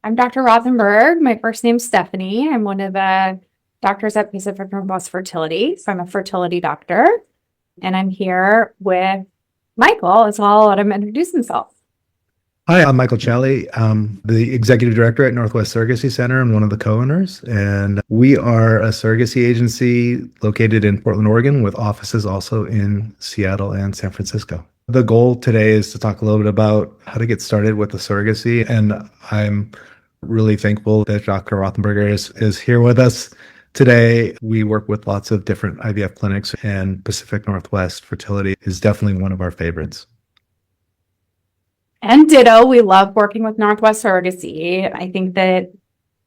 I'm Dr. Rothenberg. My first name's Stephanie. I'm one of the doctors at Pacific Northwest Fertility. So I'm a fertility doctor, and I'm here with Michael as well. I'll let him introduce himself. Hi, I'm Michael Chally. I'm the executive director at Northwest Surrogacy Center and one of the co-owners. And we are a surrogacy agency located in Portland, Oregon, with offices also in Seattle and San Francisco. The goal today is to talk a little bit about how to get started with the surrogacy. And I'm really thankful that Dr. Rothenberger is here with us today. We work with lots of different IVF clinics, and Pacific Northwest Fertility is definitely one of our favorites. And ditto, we love working with Northwest Surrogacy. I think that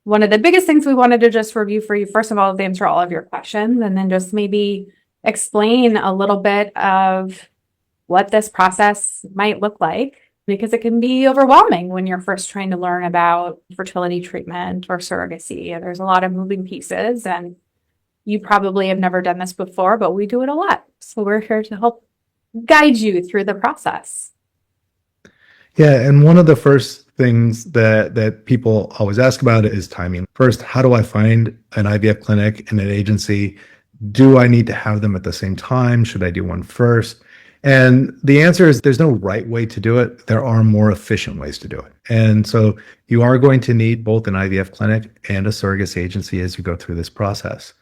one of the biggest things we wanted to just review for you, first of all, is answer all of your questions and then just maybe explain a little bit of what this process might look like, because it can be overwhelming when you're first trying to learn about fertility treatment or surrogacy. There's a lot of moving pieces, and you probably have never done this before, but we do it a lot. So we're here to help guide you through the process. Yeah, and one of the first things that people always ask about is timing. First, how do I find an IVF clinic and an agency? Do I need to have them at the same time? Should I do one first? And the answer is there's no right way to do it. There are more efficient ways to do it. And so you are going to need both an IVF clinic and a surrogacy agency as you go through this process.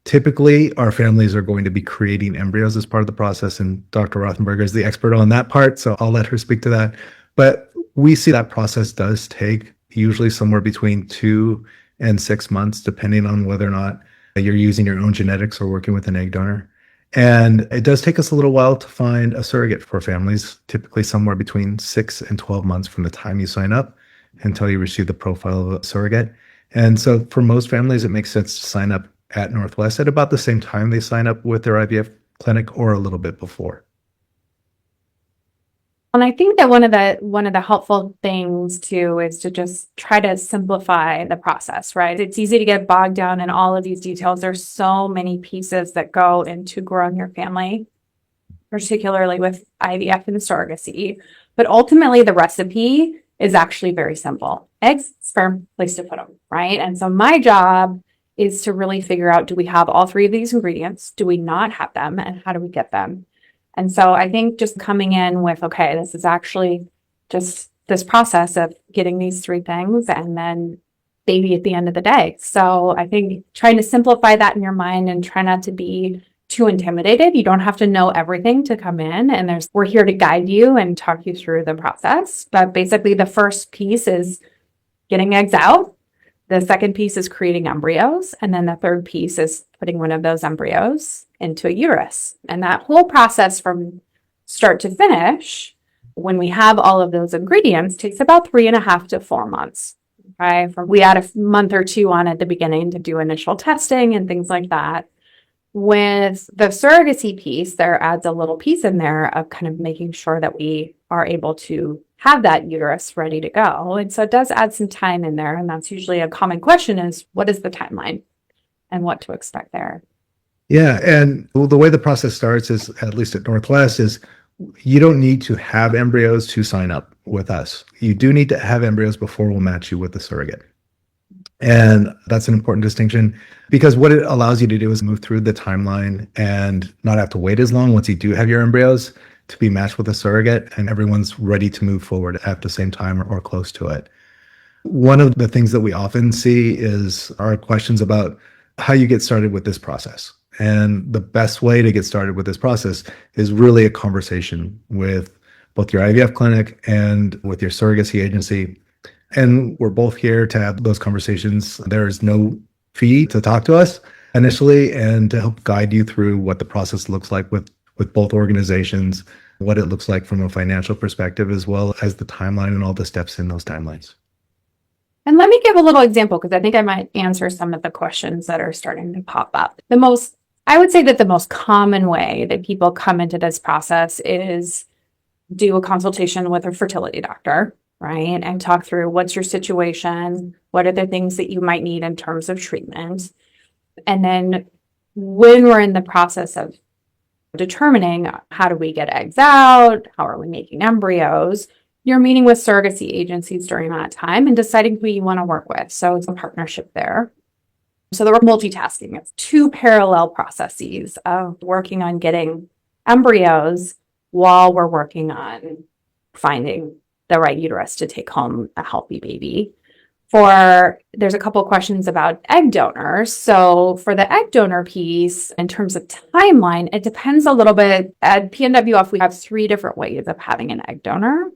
Typically, our families are going to be creating embryos as part of the process, and Dr. Rothenberger is the expert on that part, so I'll let her speak to that. But we see that process does take usually somewhere between 2 and 6 months, depending on whether or not you're using your own genetics or working with an egg donor. And it does take us a little while to find a surrogate for families, typically somewhere between 6 and 12 months from the time you sign up until you receive the profile of a surrogate. And so for most families, it makes sense to sign up at Northwest at about the same time they sign up with their IVF clinic or a little bit before. And I think that one of the helpful things too is to just try to simplify the process, right? It's easy to get bogged down in all of these details. There's so many pieces that go into growing your family, particularly with IVF and surrogacy. But ultimately, the recipe is actually very simple: eggs, sperm, place to put them, right? And so my job is to really figure out, do we have all three of these ingredients? Do we not have them? And how do we get them? And so I think just coming in with, okay, this is actually just this process of getting these three things and then baby at the end of the day. So I think trying to simplify that in your mind and try not to be too intimidated. You don't have to know everything to come in, and we're here to guide you and talk you through the process. But basically the first piece is getting eggs out. The second piece is creating embryos. And then the third piece is putting one of those embryos into a uterus. And that whole process from start to finish, when we have all of those ingredients, takes about 3.5 to 4 months. Okay. We add a month or two on at the beginning to do initial testing and things like that. With the surrogacy piece, there adds a little piece in there of kind of making sure that we are able to have that uterus ready to go. And so it does add some time in there. And that's usually a common question is, what is the timeline and what to expect there? Yeah, and the way the process starts is, at least at Northwest, is you don't need to have embryos to sign up with us. You do need to have embryos before we'll match you with the surrogate. And that's an important distinction, because what it allows you to do is move through the timeline and not have to wait as long once you do have your embryos to be matched with a surrogate, and everyone's ready to move forward at the same time or close to it. One of the things that we often see are questions about how you get started with this process. And the best way to get started with this process is really a conversation with both your IVF clinic and with your surrogacy agency. And we're both here to have those conversations. There is no fee to talk to us initially and to help guide you through what the process looks like with both organizations, what it looks like from a financial perspective, as well as the timeline and all the steps in those timelines. And let me give a little example, because I think I might answer some of the questions that are starting to pop up. I would say that the most common way that people come into this process is do a consultation with a fertility doctor, right? And talk through, what's your situation? What are the things that you might need in terms of treatment? And then when we're in the process of determining how do we get eggs out, how are we making embryos, You're meeting with surrogacy agencies during that time and deciding who you want to work with. So it's a partnership there. So we're multitasking. It's two parallel processes of working on getting embryos while we're working on finding the right uterus to take home a healthy baby. There's a couple questions about egg donors. So for the egg donor piece, in terms of timeline, it depends a little bit. At PNWF, we have 3 different ways of having an egg donor.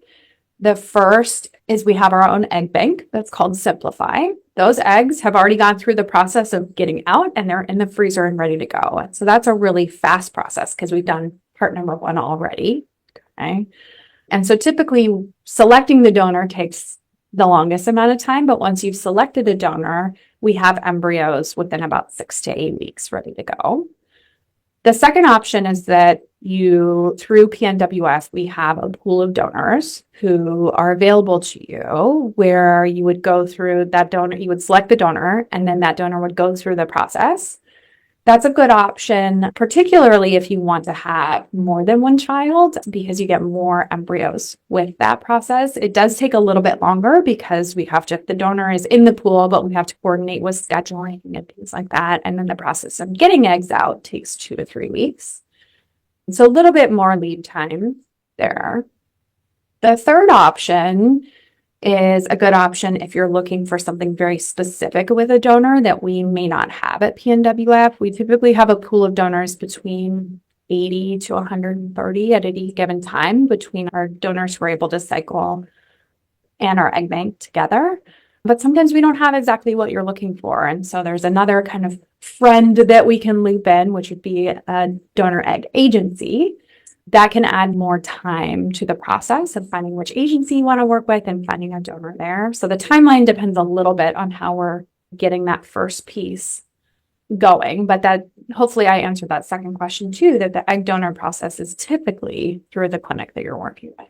The first is we have our own egg bank that's called Simplify. Those eggs have already gone through the process of getting out and they're in the freezer and ready to go. So that's a really fast process because we've done part number 1 already. Okay. And so typically selecting the donor takes the longest amount of time, but once you've selected a donor, we have embryos within about 6 to 8 weeks ready to go. The second option is that through PNWS, we have a pool of donors who are available to you where you would go through that donor, you would select the donor, and then that donor would go through the process. That's a good option, particularly if you want to have more than 1 child, because you get more embryos with that process. It does take a little bit longer because the donor is in the pool, but we have to coordinate with scheduling and things like that. And then the process of getting eggs out takes 2 to 3 weeks. So a little bit more lead time there. The third option is a good option if you're looking for something very specific with a donor that we may not have at PNWF. We typically have a pool of donors between 80 to 130 at any given time between our donors who are able to cycle and our egg bank together. But sometimes we don't have exactly what you're looking for. And so there's another kind of friend that we can loop in, which would be a donor egg agency. That can add more time to the process of finding which agency you want to work with and finding a donor there. So the timeline depends a little bit on how we're getting that first piece going. But that hopefully I answered that second question too, that the egg donor process is typically through the clinic that you're working with.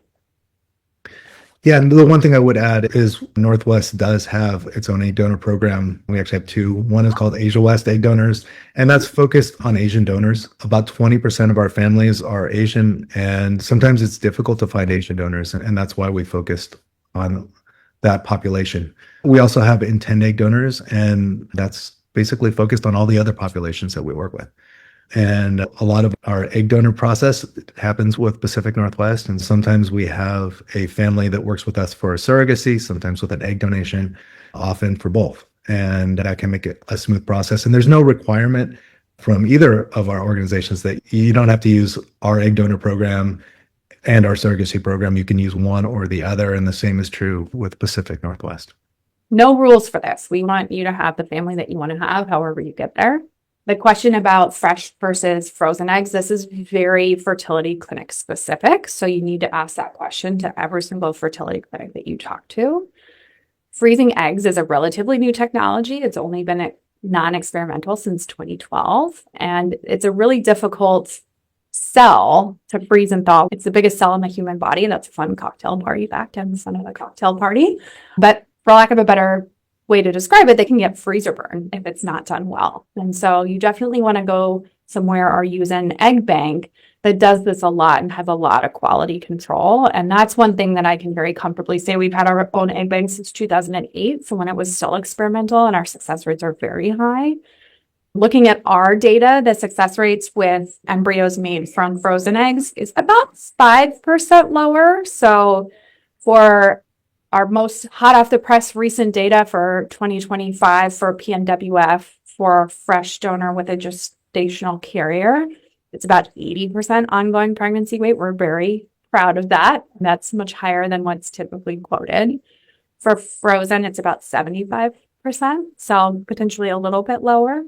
Yeah, and the one thing I would add is Northwest does have its own egg donor program. We actually have 2. One is called Asia West Egg Donors, and that's focused on Asian donors. About 20% of our families are Asian, and sometimes it's difficult to find Asian donors, and that's why we focused on that population. We also have Intend Egg Donors, and that's basically focused on all the other populations that we work with. And a lot of our egg donor process happens with Pacific Northwest. And sometimes we have a family that works with us for a surrogacy, sometimes with an egg donation, often for both. And that can make it a smooth process. And there's no requirement from either of our organizations that you don't have to use our egg donor program and our surrogacy program. You can use one or the other. And the same is true with Pacific Northwest. No rules for this. We want you to have the family that you want to have, however you get there. The question about fresh versus frozen eggs, this is very fertility clinic specific. So you need to ask that question to every single fertility clinic that you talk to. Freezing eggs is a relatively new technology. It's only been non-experimental since 2012. And it's a really difficult cell to freeze and thaw. It's the biggest cell in the human body. And that's a fun cocktail party fact in the center of the cocktail party. But for lack of a better way to describe it, they can get freezer burn if it's not done well. And so you definitely want to go somewhere or use an egg bank that does this a lot and has a lot of quality control. And that's one thing that I can very comfortably say. We've had our own egg bank since 2008, so when it was still experimental, and our success rates are very high. Looking at our data, the success rates with embryos made from frozen eggs is about 5% lower. So for our most hot off the press recent data for 2025 for PNWF for a fresh donor with a gestational carrier, it's about 80% ongoing pregnancy rate. We're very proud of that. That's much higher than what's typically quoted. For frozen, it's about 75%, so potentially a little bit lower,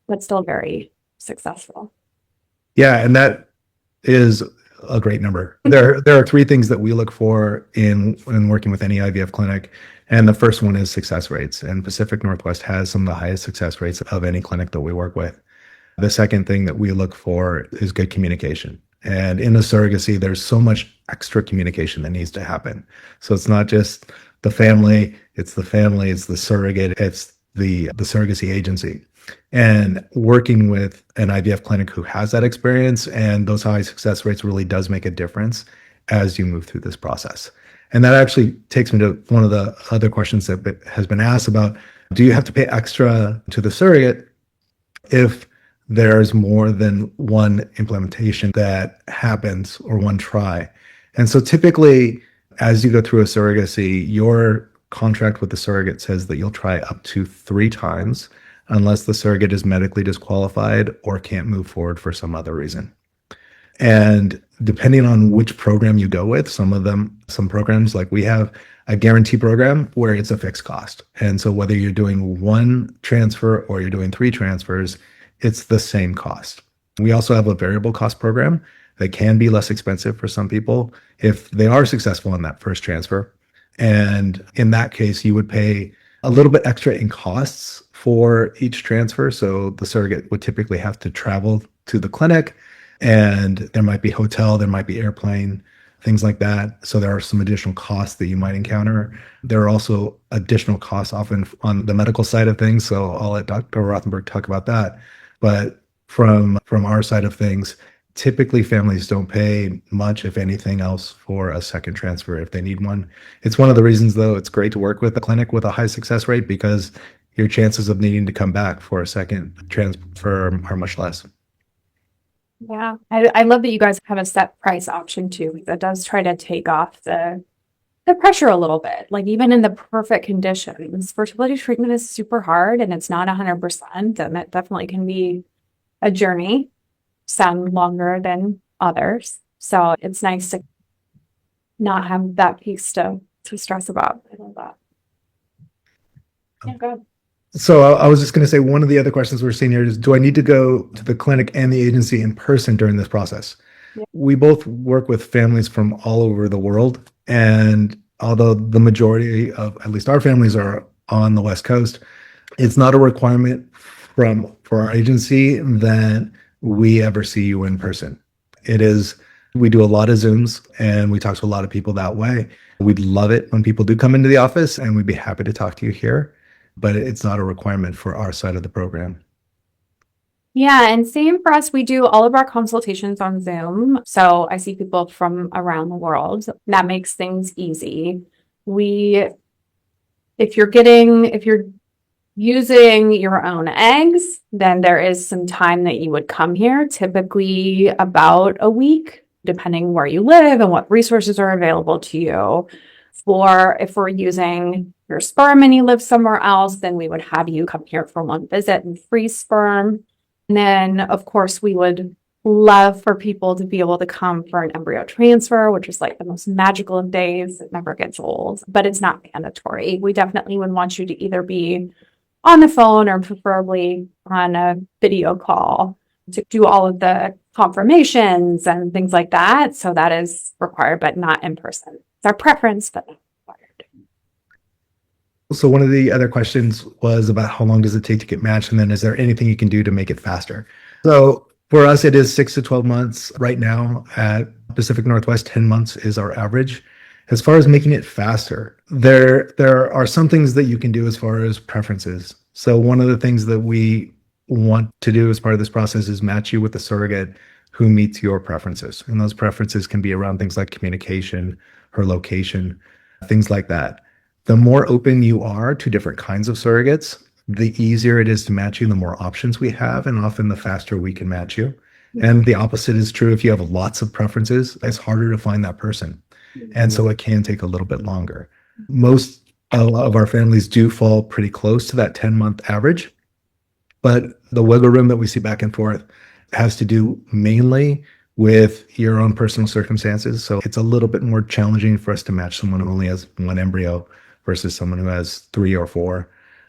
but still very successful. Yeah, and that is a great number. There are 3 things that we look for in working with any IVF clinic. And the first one is success rates. And Pacific Northwest has some of the highest success rates of any clinic that we work with. The second thing that we look for is good communication. And in the surrogacy, there's so much extra communication that needs to happen. So it's not just the family, it's the surrogate, it's the surrogacy agency. And working with an IVF clinic who has that experience and those high success rates really does make a difference as you move through this process. And that actually takes me to one of the other questions that has been asked about, do you have to pay extra to the surrogate if there's more than one implementation that happens or one try? And so typically, as you go through a surrogacy, your contract with the surrogate says that you'll try up to 3 times unless the surrogate is medically disqualified or can't move forward for some other reason. And depending on which program you go with, some programs, like we have a guarantee program where it's a fixed cost. And so whether you're doing 1 transfer or you're doing 3 transfers, it's the same cost. We also have a variable cost program that can be less expensive for some people if they are successful in that first transfer. And in that case, you would pay a little bit extra in costs for each transfer. So the surrogate would typically have to travel to the clinic, and there might be hotel, there might be airplane, things like that. So there are some additional costs that you might encounter. There are also additional costs often on the medical side of things. So I'll let Dr. Rothenberg talk about that. But from our side of things, typically families don't pay much, if anything else, for a second transfer if they need one. It's one of the reasons, though, it's great to work with a clinic with a high success rate, because your chances of needing to come back for a second transfer are much less. Yeah, I love that you guys have a set price option too. That does try to take off the pressure a little bit. Like even in the perfect conditions, fertility treatment is super hard and it's not 100%, and it definitely can be a journey, some longer than others. So it's nice to not have that piece to stress about. I love that. Yeah, good. So I was just going to say, one of the other questions we're seeing here is, do I need to go to the clinic and the agency in person during this process? Yeah. We both work with families from all over the world. And although the majority of at least our families are on the West Coast, it's not a requirement for our agency that we ever see you in person. It is, we do a lot of Zooms and we talk to a lot of people that way. We'd love it when people do come into the office, and we'd be happy to talk to you here, but it's not a requirement for our side of the program. Yeah, and same for us. We do all of our consultations on Zoom. So I see people from around the world. That makes things easy. If you're using your own eggs, then there is some time that you would come here, typically about a week, depending where you live and what resources are available to you. If we're using your sperm and you live somewhere else, then we would have you come here for 1 visit and freeze sperm. And then, of course, we would love for people to be able to come for an embryo transfer, which is like the most magical of days. It never gets old, but it's not mandatory. We definitely would want you to either be on the phone or preferably on a video call to do all of the confirmations and things like that. So that is required, but not in person. It's our preference, but not required. So one of the other questions was about how long does it take to get matched? And then is there anything you can do to make it faster? So for us, it is 6 to 12 months right now. At Pacific Northwest, 10 months is our average. As far as making it faster, there are some things that you can do as far as preferences. So one of the things that we want to do as part of this process is match you with a surrogate who meets your preferences. And those preferences can be around things like communication, her location, things like that. The more open you are to different kinds of surrogates, the easier it is to match you, the more options we have, and often the faster we can match you. And the opposite is true. If you have lots of preferences, it's harder to find that person. And so it can take a little bit longer. Most of our families do fall pretty close to that 10-month average, but the wiggle room that we see back and forth has to do mainly with your own personal circumstances. So it's a little bit more challenging for us to match someone who only has 1 embryo versus someone who has 3 or 4.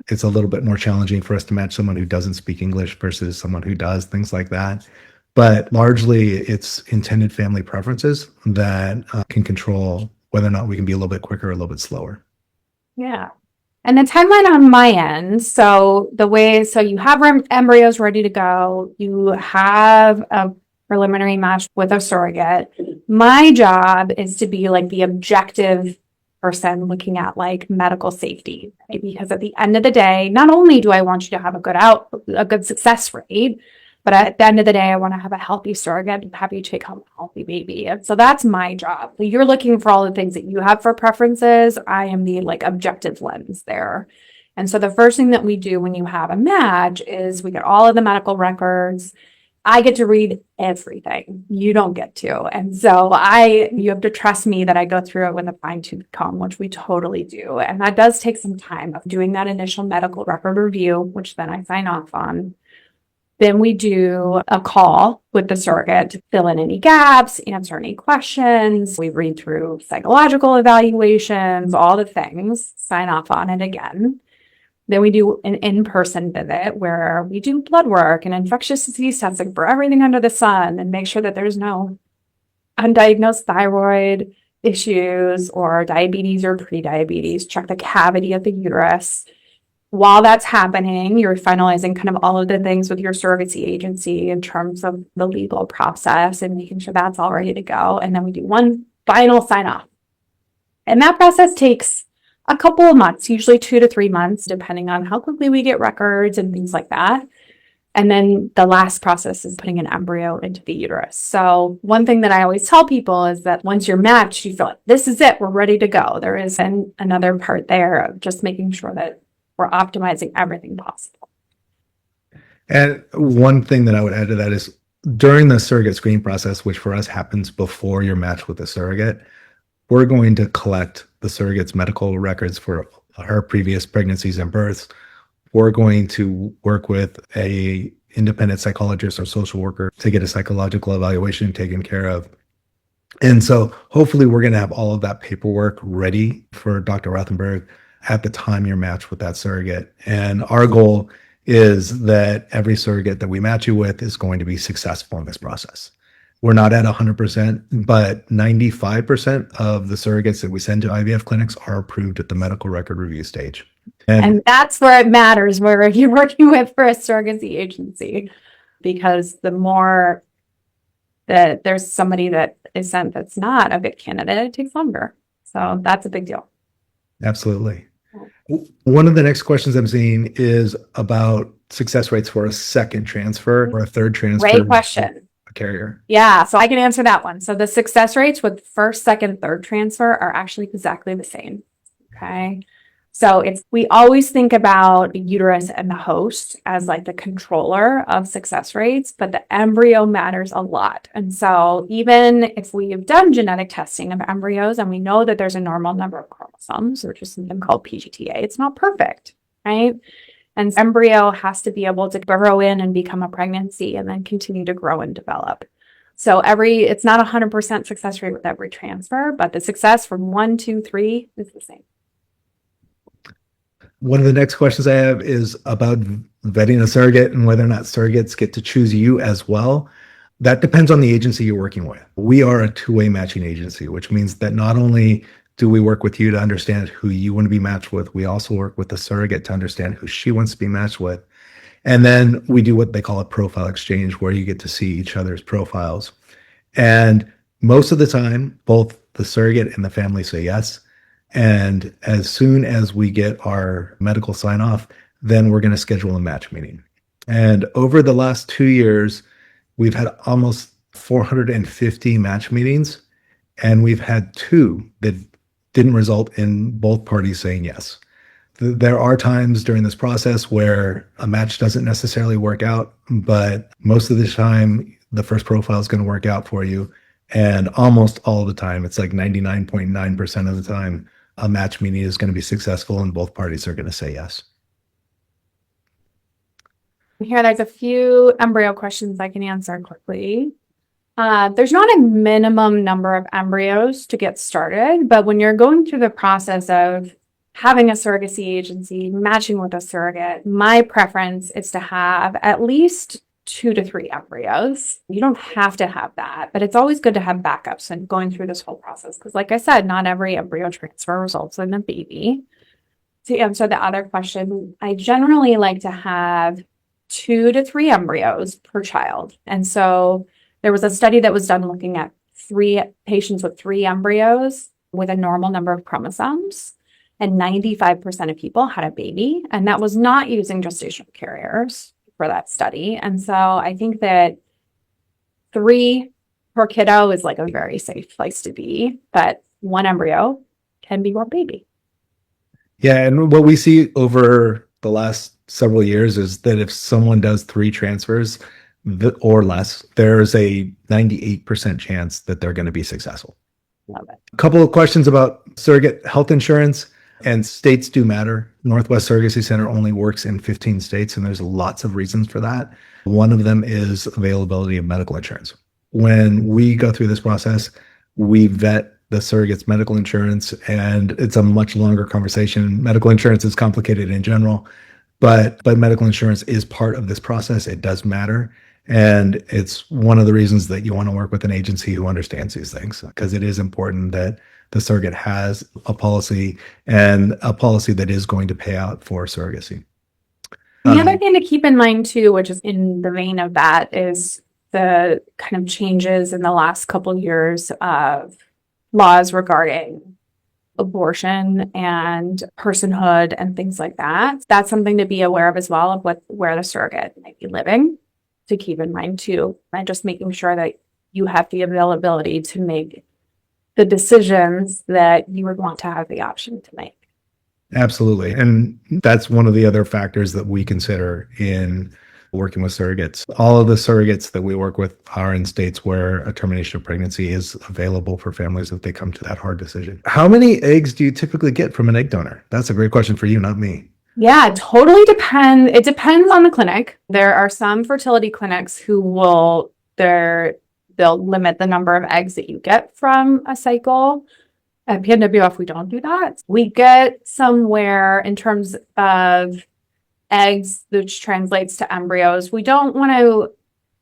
It's a little bit more challenging for us to match someone who doesn't speak English versus someone who does, things like that. But largely, it's intended family preferences that can control whether or not we can be a little bit quicker or a little bit slower. Yeah. And the timeline on my end, so you have embryos ready to go, you have a preliminary match with a surrogate. My job is to be like the objective person looking at like medical safety, right? Because at the end of the day, not only do I want you to have a good success rate, But at the end of the day, I want to have a healthy surrogate and have you take home a healthy baby. And so that's my job. You're looking for all the things that you have for preferences. I am the like objective lens there. And so the first thing that we do when you have a match is we get all of the medical records. I get to read everything. You don't get to. And so you have to trust me that I go through it with a fine tooth comb, which we totally do. And that does take some time of doing that initial medical record review, which then I sign off on. Then we do a call with the surrogate to fill in any gaps, answer any questions. We read through psychological evaluations, all the things, sign off on it again. Then we do an in-person visit where we do blood work and infectious disease testing for everything under the sun and make sure that there's no undiagnosed thyroid issues or diabetes or prediabetes. Check the cavity of the uterus. While that's happening, you're finalizing kind of all of the things with your surrogacy agency in terms of the legal process and making sure that's all ready to go. And then we do one final sign off. And that process takes a couple of months, usually 2 to 3 months, depending on how quickly we get records and things like that. And then the last process is putting an embryo into the uterus. So one thing that I always tell people is that once you're matched, you feel like this is it, we're ready to go. There is another part there of just making sure that we're optimizing everything possible. And one thing that I would add to that is during the surrogate screening process, which for us happens before you're matched with a surrogate, we're going to collect the surrogate's medical records for her previous pregnancies and births. We're going to work with a independent psychologist or social worker to get a psychological evaluation taken care of. And so hopefully we're going to have all of that paperwork ready for Dr. Rothenberg at the time you're matched with that surrogate. And our goal is that every surrogate that we match you with is going to be successful in this process. We're not at 100%, but 95% of the surrogates that we send to IVF clinics are approved at the medical record review stage. And that's where it matters, where you're working with for a surrogacy agency, because the more that there's somebody that is sent that's not a good candidate, it takes longer. So that's a big deal. Absolutely. One of the next questions I'm seeing is about success rates for a second transfer or a third transfer. Great question. A carrier. Yeah, so I can answer that one. So the success rates with first, second, third transfer are actually exactly the same. Okay. So we always think about the uterus and the host as like the controller of success rates, but the embryo matters a lot. And so even if we have done genetic testing of embryos and we know that there's a normal number of chromosomes, which is something called PGTA, it's not perfect, right? And embryo has to be able to burrow in and become a pregnancy and then continue to grow and develop. So it's not 100% success rate with every transfer, but the success from 1, 2, 3 is the same. One of the next questions I have is about vetting a surrogate and whether or not surrogates get to choose you as well. That depends on the agency you're working with. We are a two-way matching agency, which means that not only do we work with you to understand who you want to be matched with, we also work with the surrogate to understand who she wants to be matched with. And then we do what they call a profile exchange, where you get to see each other's profiles. And most of the time, both the surrogate and the family say yes. And as soon as we get our medical sign off, then we're going to schedule a match meeting. And over the last 2 years, we've had almost 450 match meetings, and we've had 2 that didn't result in both parties saying yes. There are times during this process where a match doesn't necessarily work out, but most of the time, the first profile is going to work out for you. And almost all the time, it's like 99.9% of the time, a match meeting is going to be successful and both parties are going to say yes. Here, there's a few embryo questions I can answer quickly. There's not a minimum number of embryos to get started, but when you're going through the process of having a surrogacy agency, matching with a surrogate, my preference is to have at least 2 to 3 embryos. You don't have to have that, but it's always good to have backups and going through this whole process. Because like I said, not every embryo transfer results in a baby. To answer the other question, I generally like to have 2 to 3 embryos per child. And so there was a study that was done looking at 3 patients with 3 embryos with a normal number of chromosomes. And 95% of people had a baby. And that was not using gestational carriers. for that study. And so I think that 3 per kiddo is like a very safe place to be, but 1 embryo can be 1 baby. Yeah, and what we see over the last several years is that if someone does 3 transfers or less, there's a 98% chance that they're going to be successful. Love it. A couple of questions about surrogate health insurance, and states do matter. Northwest Surrogacy Center only works in 15 states, and there's lots of reasons for that. One of them is availability of medical insurance. When we go through this process, we vet the surrogate's medical insurance, and it's a much longer conversation. Medical insurance is complicated in general, but medical insurance is part of this process. It does matter. And it's one of the reasons that you want to work with an agency who understands these things, because it is important that the surrogate has a policy, and a policy that is going to pay out for surrogacy. The other thing to keep in mind too, which is in the vein of that, is the kind of changes in the last couple of years of laws regarding abortion and personhood and things like that. That's something to be aware of as well, of where the surrogate might be living, to keep in mind too, and just making sure that you have the availability to make the decisions that you would want to have the option to make. Absolutely. And that's one of the other factors that we consider in working with surrogates. All of the surrogates that we work with are in states where a termination of pregnancy is available for families if they come to that hard decision. How many eggs do you typically get from an egg donor? That's a great question for you, not me. Yeah, it totally depends. It depends on the clinic. There are some fertility clinics who they'll limit the number of eggs that you get from a cycle. At PNWF, we don't do that. We get somewhere in terms of eggs, which translates to embryos. We don't want to,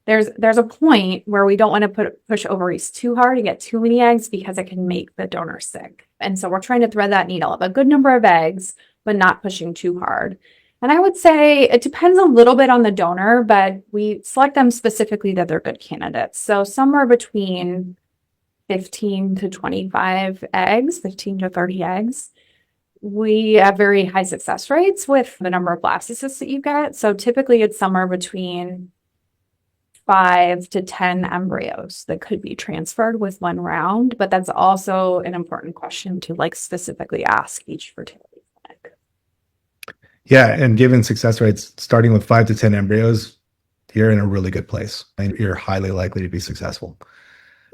there's a point where we don't want to push ovaries too hard to get too many eggs, because it can make the donor sick. And so we're trying to thread that needle of a good number of eggs, but not pushing too hard. And I would say it depends a little bit on the donor, but we select them specifically that they're good candidates. So somewhere between 15 to 25 eggs, 15 to 30 eggs. We have very high success rates with the number of blastocysts that you get. So typically it's somewhere between 5 to 10 embryos that could be transferred with 1 round. But that's also an important question to specifically ask each fertility clinic. Yeah, and given success rates starting with 5 to 10 embryos, you're in a really good place, and you're highly likely to be successful.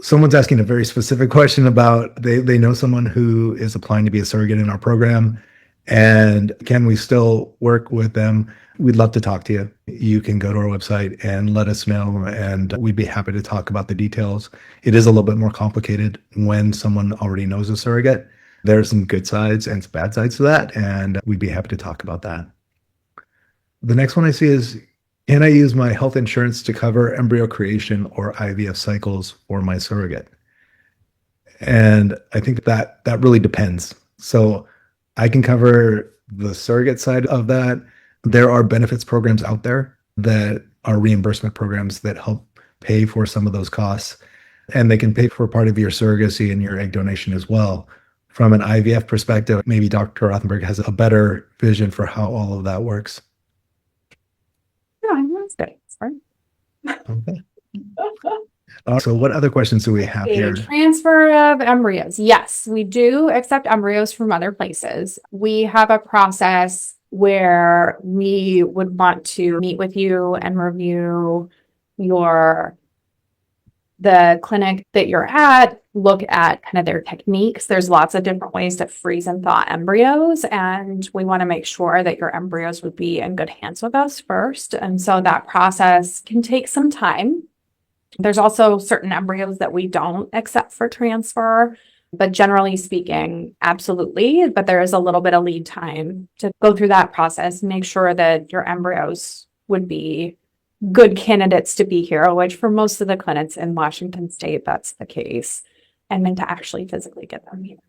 Someone's asking a very specific question about they know someone who is applying to be a surrogate in our program, and can we still work with them? We'd love to talk to you. You can go to our website and let us know, and we'd be happy to talk about the details. It is a little bit more complicated when someone already knows a surrogate. There's some good sides and some bad sides to that, and we'd be happy to talk about that. The next one I see is, can I use my health insurance to cover embryo creation or IVF cycles for my surrogate? And I think that really depends. So I can cover the surrogate side of that. There are benefits programs out there that are reimbursement programs that help pay for some of those costs, and they can pay for part of your surrogacy and your egg donation as well. From an IVF perspective, maybe Dr. Rothenberg has a better vision for how all of that works. Sorry. Okay. So what other questions do we have here? Transfer of embryos. Yes, we do accept embryos from other places. We have a process where we would want to meet with you and review the clinic that you're at, look at kind of their techniques. There's lots of different ways to freeze and thaw embryos, and we want to make sure that your embryos would be in good hands with us first. And so that process can take some time. There's also certain embryos that we don't accept for transfer, but generally speaking, absolutely. But there is a little bit of lead time to go through that process and make sure that your embryos would be good candidates to be here, which for most of the clinics in Washington State, that's the case. And then to actually physically get them here.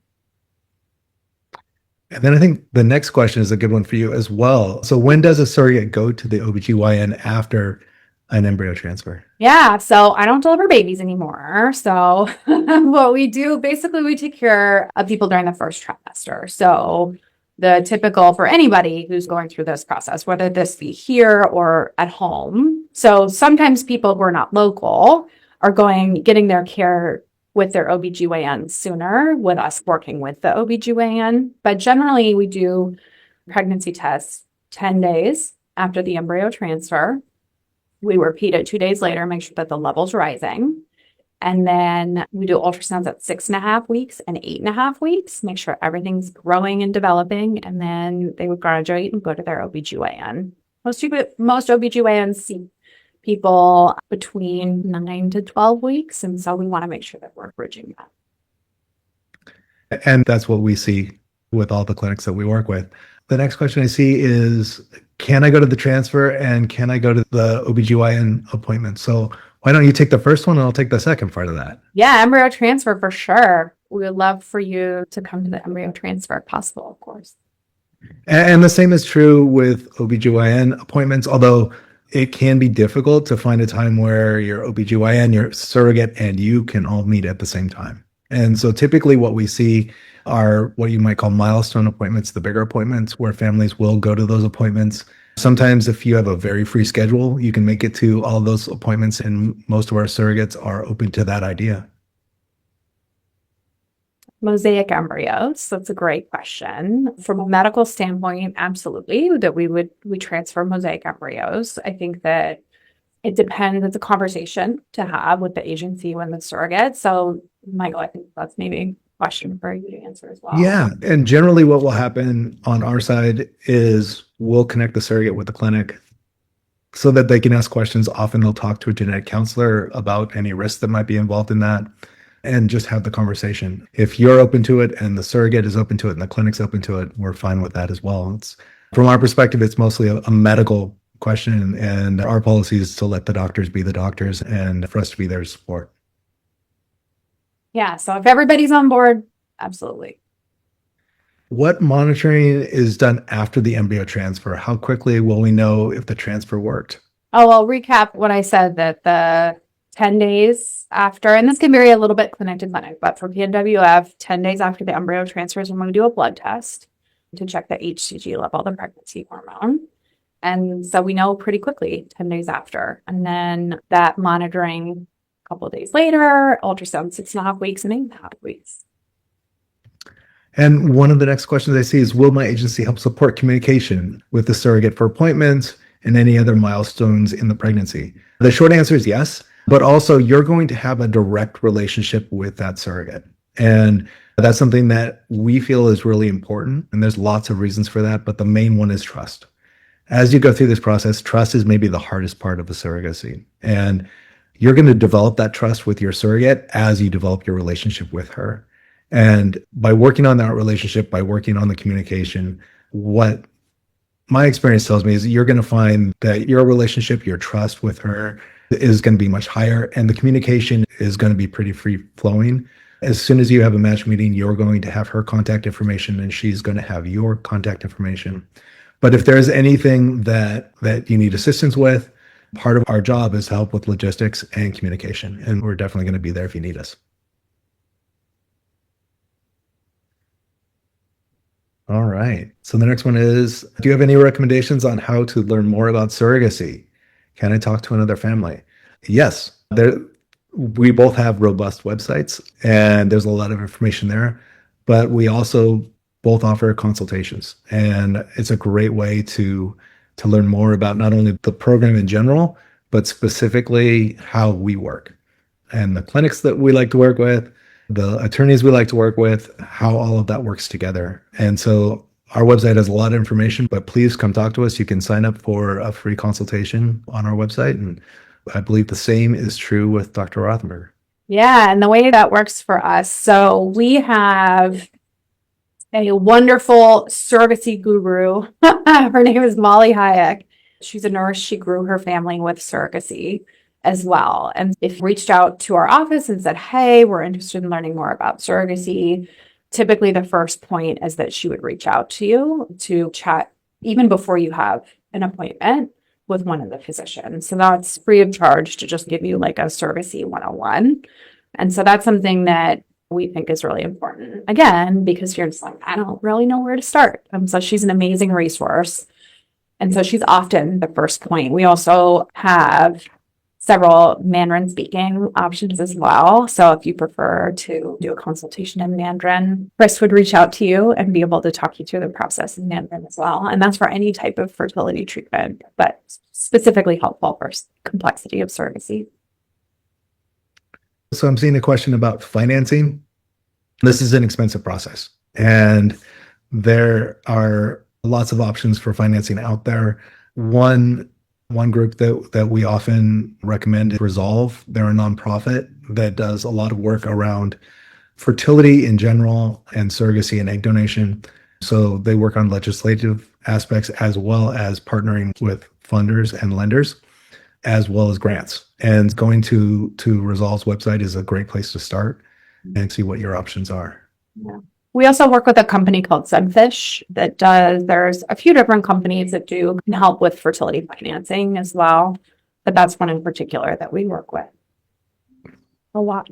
And then I think the next question is a good one for you as well. So when does a surrogate go to the OBGYN after an embryo transfer? Yeah, so I don't deliver babies anymore. So what we do, basically we take care of people during the first trimester. So the typical for anybody who's going through this process, whether this be here or at home. So sometimes people who are not local are getting their care with their OBGYN sooner, with us working with the OBGYN. But generally, we do pregnancy tests 10 days after the embryo transfer. We repeat it 2 days later, make sure that the level's rising. And then we do ultrasounds at 6.5 weeks and 8.5 weeks, make sure everything's growing and developing. And then they would graduate and go to their OBGYN. Most OBGYNs see people between 9 to 12 weeks. And so we want to make sure that we're bridging that. And that's what we see with all the clinics that we work with. The next question I see is, can I go to the transfer and can I go to the OBGYN appointment? So why don't you take the first one and I'll take the second part of that. Yeah, embryo transfer for sure. We would love for you to come to the embryo transfer if possible, of course. And the same is true with OBGYN appointments, although it can be difficult to find a time where your OBGYN, your surrogate, and you can all meet at the same time. And so typically what we see are what you might call milestone appointments, the bigger appointments where families will go to those appointments. Sometimes if you have a very free schedule, you can make it to all those appointments, and most of our surrogates are open to that idea. Mosaic embryos, that's a great question. From a medical standpoint, absolutely, that we transfer mosaic embryos. I think that it depends. It's a conversation to have with the agency and the surrogate. So, Michael, I think that's maybe a question for you to answer as well. Yeah. And generally what will happen on our side is we'll connect the surrogate with the clinic so that they can ask questions. Often they'll talk to a genetic counselor about any risks that might be involved in that and just have the conversation. If you're open to it and the surrogate is open to it and the clinic's open to it, we're fine with that as well. From our perspective, it's mostly a medical question, and our policy is to let the doctors be the doctors and for us to be there to support. Yeah, so if everybody's on board, absolutely. What monitoring is done after the embryo transfer? How quickly will we know if the transfer worked? Oh, I'll recap what I said, that the 10 days after, and this can vary a little bit clinic to clinic, but for PNWF, 10 days after the embryo transfers, I'm going to do a blood test to check the HCG level, the pregnancy hormone. And so we know pretty quickly 10 days after. And then that monitoring a couple of days later, ultrasound 6.5 weeks and 8.5 weeks. And one of the next questions I see is, will my agency help support communication with the surrogate for appointments and any other milestones in the pregnancy? The short answer is yes, but also you're going to have a direct relationship with that surrogate. And that's something that we feel is really important. And there's lots of reasons for that, but the main one is trust. As you go through this process, trust is maybe the hardest part of the surrogacy. And you're going to develop that trust with your surrogate as you develop your relationship with her. And by working on that relationship, by working on the communication, what my experience tells me is you're going to find that your relationship, your trust with her is going to be much higher, and the communication is going to be pretty free flowing. As soon as you have a match meeting, you're going to have her contact information and she's going to have your contact information. But if there's anything that you need assistance with, part of our job is to help with logistics and communication. And we're definitely going to be there if you need us. All right. So the next one is, do you have any recommendations on how to learn more about surrogacy? Can I talk to another family? Yes. We both have robust websites and there's a lot of information there, but we also both offer consultations, and it's a great way to learn more about not only the program in general, but specifically how we work and the clinics that we like to work with, the attorneys we like to work with, how all of that works together. And so our website has a lot of information, but please come talk to us. You can sign up for a free consultation on our website. And I believe the same is true with Dr. Rothenberg. Yeah, and the way that works for us. So we have a wonderful surrogacy guru. Her name is Molly Hayek. She's a nurse. She grew her family with surrogacy as well. And if you reached out to our office and said, hey, we're interested in learning more about surrogacy, typically the first point is that she would reach out to you to chat even before you have an appointment with one of the physicians. So that's free of charge to just give you like a surrogacy 101. And so that's something that we think is really important. Again, because you're just like, I don't really know where to start. So she's an amazing resource. And so she's often the first point. We also have several Mandarin speaking options as well. So if you prefer to do a consultation in Mandarin, Chris would reach out to you and be able to talk you through the process in Mandarin as well. And that's for any type of fertility treatment, but specifically helpful for complexity of surrogacy. So I'm seeing a question about financing. This is an expensive process, and there are lots of options for financing out there. One group that we often recommend is Resolve. They're a nonprofit that does a lot of work around fertility in general and surrogacy and egg donation. So they work on legislative aspects as well as partnering with funders and lenders, as well as grants. And going to Resolve's website is a great place to start and see what your options are. Yeah. We also work with a company called Sunfish there's a few different companies that can help with fertility financing as well. But that's one in particular that we work with a lot.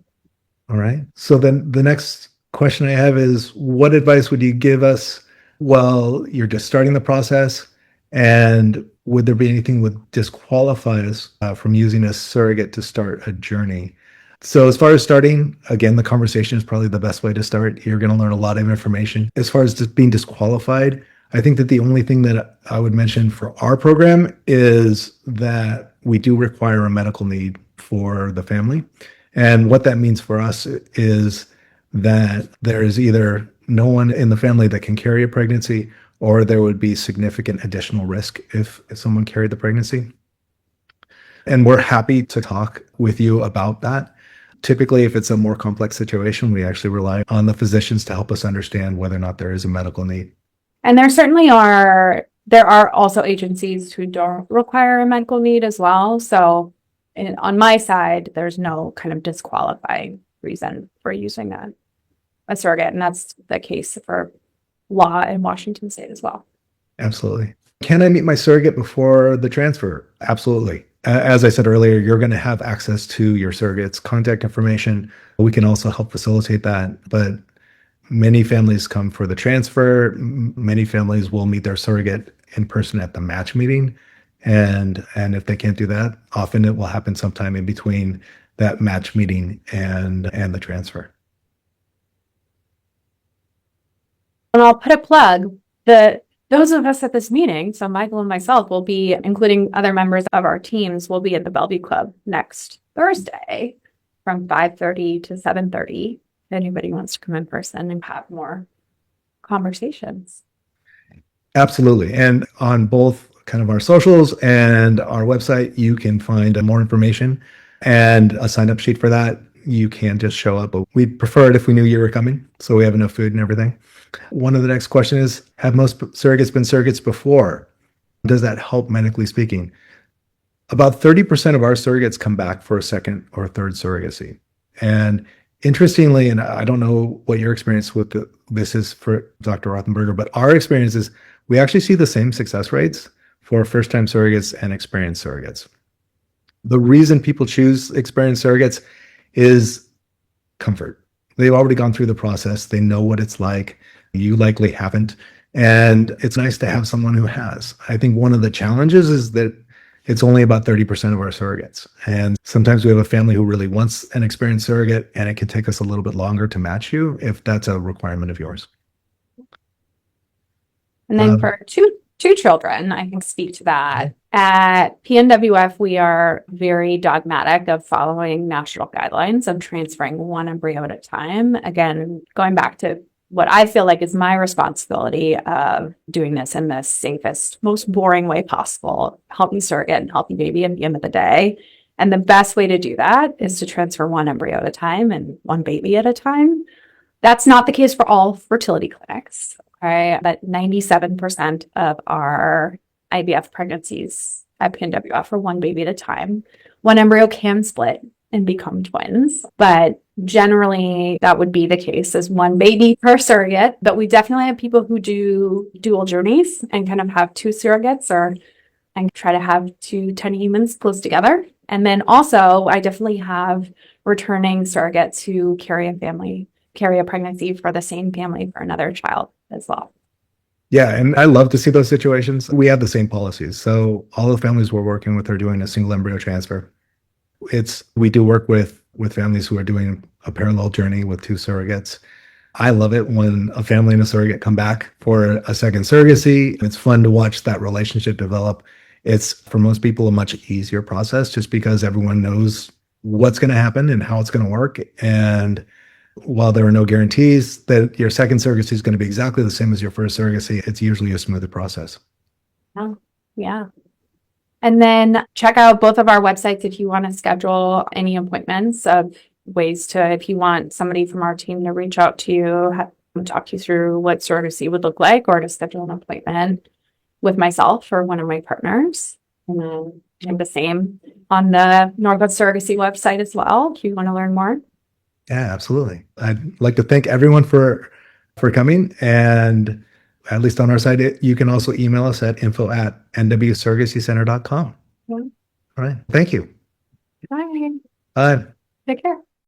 All right. So then the next question I have is, what advice would you give us while you're just starting the process? And would there be anything would disqualify us from using a surrogate to start a journey? So as far as starting, again, the conversation is probably the best way to start. You're going to learn a lot of information. As far as just being disqualified, I think that the only thing that I would mention for our program is that we do require a medical need for the family. And what that means for us is that there is either no one in the family that can carry a pregnancy, or there would be significant additional risk if someone carried the pregnancy. And we're happy to talk with you about that. Typically, if it's a more complex situation, we actually rely on the physicians to help us understand whether or not there is a medical need. And there are also agencies who don't require a medical need as well. So on my side, there's no kind of disqualifying reason for using a surrogate. And that's the case for law in Washington state as well. Absolutely. Can I meet my surrogate before the transfer? Absolutely. As I said earlier, you're going to have access to your surrogate's contact information. We can also help facilitate that. But many families come for the transfer. Many families will meet their surrogate in person at the match meeting. And if they can't do that, often it will happen sometime in between that match meeting and the transfer. And I'll put a plug. Those of us at this meeting, so Michael and myself will be, including other members of our teams, will be at the Bellevue Club next Thursday from 5:30 to 7:30. If anybody wants to come in person and have more conversations. Absolutely. And on both kind of our socials and our website, you can find more information and a sign-up sheet for that. You can just show up, but we'd prefer it if we knew you were coming, so we have enough food and everything. One of the next questions is, have most surrogates been surrogates before? Does that help medically speaking? About 30% of our surrogates come back for a second or third surrogacy. And interestingly, and I don't know what your experience with this is for Dr. Rothenberger, but our experience is we actually see the same success rates for first-time surrogates and experienced surrogates. The reason people choose experienced surrogates is comfort. They've already gone through the process. They know what it's like. You likely haven't. And it's nice to have someone who has. I think one of the challenges is that it's only about 30% of our surrogates. And sometimes we have a family who really wants an experienced surrogate, and it can take us a little bit longer to match you if that's a requirement of yours. And then for two children, I can speak to that. At PNWF, we are very dogmatic of following national guidelines of transferring one embryo at a time. Again, going back to what I feel like is my responsibility of doing this in the safest, most boring way possible, healthy surrogate and healthy baby at the end of the day. And the best way to do that is to transfer one embryo at a time and one baby at a time. That's not the case for all fertility clinics. Okay, but 97% of our IVF pregnancies at PNWF are one baby at a time. One embryo can split and become twins, but generally that would be the case as one baby per surrogate. But we definitely have people who do dual journeys and kind of have two surrogates and try to have two tiny humans close together. And then also I definitely have returning surrogates who carry a family carry a pregnancy for the same family for another child as well. Yeah, and I love to see those situations. We have the same policies. So all the families we're working with are doing a single embryo transfer. We do work with families who are doing a parallel journey with two surrogates. I love it when a family and a surrogate come back for a second surrogacy. It's fun to watch that relationship develop. It's, for most people, a much easier process just because everyone knows what's going to happen and how it's going to work. And while there are no guarantees that your second surrogacy is going to be exactly the same as your first surrogacy, it's usually a smoother process. Oh, yeah. And then check out both of our websites if you want to schedule any appointments of ways to, if you want somebody from our team to reach out to you, talk you through what surrogacy would look like, or to schedule an appointment with myself or one of my partners. And then and the same on the Northwest Surrogacy website as well, if you want to learn more. Yeah, absolutely. I'd like to thank everyone for coming. And at least on our site, you can also email us at info@nwsurrogacycenter.com. Yeah. All right. Thank you. Bye. Bye. Take care.